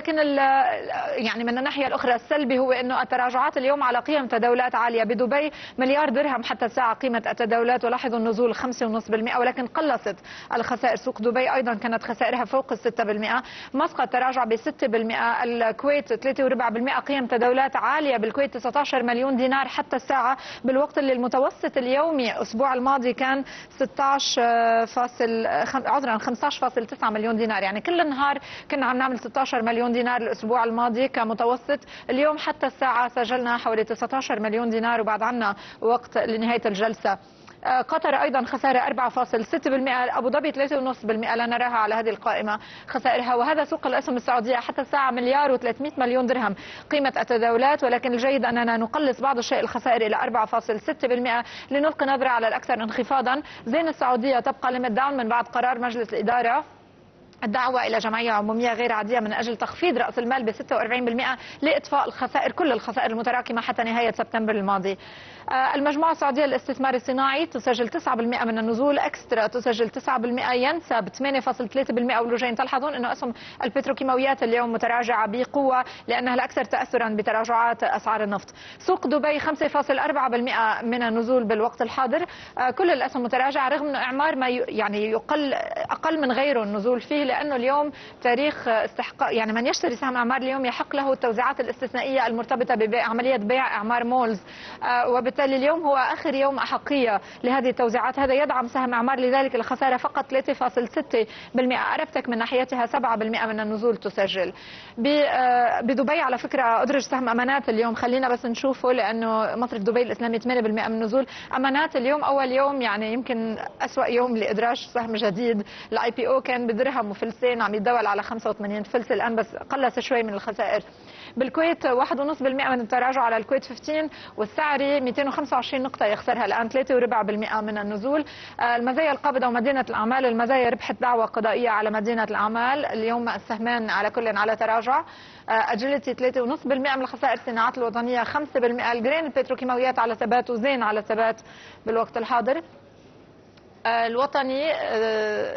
ولكن يعني من الناحية الأخرى السلبي هو أنه التراجعات اليوم على قيم تداولات عالية. بدبي مليار درهم حتى الساعة قيمة التداولات، ولاحظوا النزول 5.5%، ولكن قلصت الخسائر. سوق دبي أيضا كانت خسائرها فوق 6%. مسقط تراجع ب 6%. الكويت 3.4% قيم تداولات عالية بالكويت 19 مليون دينار حتى الساعة، بالوقت اللي المتوسط اليومي الأسبوع الماضي كان 15.9 مليون دينار. يعني كل النهار كنا عم نعمل 16 مليون دينار الأسبوع الماضي كمتوسط. اليوم حتى الساعة سجلنا حوالي 19 مليون دينار، وبعد عنا وقت لنهاية الجلسة. قطر أيضا خسارة 4.6%. أبو ظبي 3.5%، لا نراها على هذه القائمة خسائرها. وهذا سوق الأسهم السعودية حتى الساعة مليار و300 مليون درهم قيمة التداولات، ولكن الجيد أننا نقلص بعض الشيء الخسائر إلى 4.6% لنلقي نظرة على الأكثر انخفاضا. زين السعودية تبقى ليميت داون من بعد قرار مجلس الإدارة الدعوة إلى جمعية عمومية غير عادية من أجل تخفيض رأس المال ب 46% لإطفاء الخسائر، كل الخسائر المتراكمة حتى نهاية سبتمبر الماضي. المجموعة السعودية للاستثمار الصناعي تسجل 9% من النزول. اكسترا تسجل 9%. ينسب 8.3%. أولوجين تلحظون أنه أسهم البتروكيماويات اليوم متراجعة بقوة لأنها الأكثر تأثرا بتراجعات أسعار النفط. سوق دبي 5.4% من النزول بالوقت الحاضر. كل الأسهم متراجعة رغم أنه إعمار ما يعني يقل أقل من غيره النزول فيه، لأنه اليوم تاريخ استحقاق، يعني من يشتري سهم إعمار اليوم يحق له التوزيعات الاستثنائية المرتبطة بعملية بيع إعمار مولز، وبالتالي اليوم هو آخر يوم أحقية لهذه التوزيعات. هذا يدعم سهم إعمار، لذلك الخسارة فقط 3.6%. أربتك من ناحيتها 7% من النزول تسجل. بدبي على فكرة أدرج سهم أمانات اليوم، خلينا بس نشوفه لأنه مصرف دبي الإسلامي 8% من النزول. أمانات اليوم أول يوم، يعني يمكن أسوأ يوم لإدراج سهم جديد. الاي بي او كان بدرهم وفلسين عم يتداول على 85 فلس الآن، بس قلص شوي من الخسائر. بالكويت 1.5% من التراجع على الكويت 15، والسعري 225 نقطة يخسرها الآن 3.4% من النزول. المزايا القابضة ومدينة الأعمال، المزايا ربحت دعوة قضائية على مدينة الأعمال، اليوم السهمان على كل على تراجع. اجيلتي 3.5% من الخسائر. الصناعات الوطنية 5%. الجرين البتروكيماويات على ثبات، وزين على ثبات بالوقت الحاضر. الوطني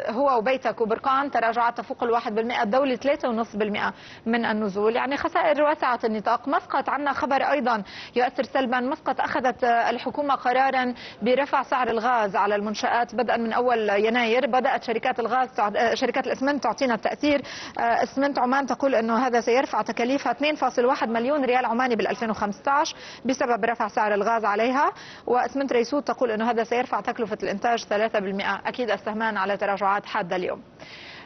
هو وبيتك وبرقان تراجعات تفوق 1%. الدولي 3.5% من النزول، يعني خسائر واسعة النطاق. مسقط عندنا خبر أيضا يؤثر سلبا. مسقط أخذت الحكومة قرارا برفع سعر الغاز على المنشآت بدءا من أول يناير. بدأت شركات الغاز شركات الإسمنت تعطينا التأثير. إسمنت عمان تقول أنه هذا سيرفع تكاليفها 2.1 مليون ريال عماني بال2015 بسبب رفع سعر الغاز عليها. وإسمنت ريسوت تقول أنه هذا سيرفع تكلفة الإنتاج 3%. أكيد السهمان على تراجعات حادة اليوم.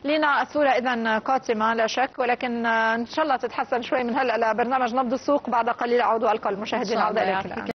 لينا الصورة إذن قاتمة لا شك، ولكن إن شاء الله تتحسن شوي من هلأ. لبرنامج نبض السوق بعد قليل أعود وألقى المشاهدين. عودة إليك الآن.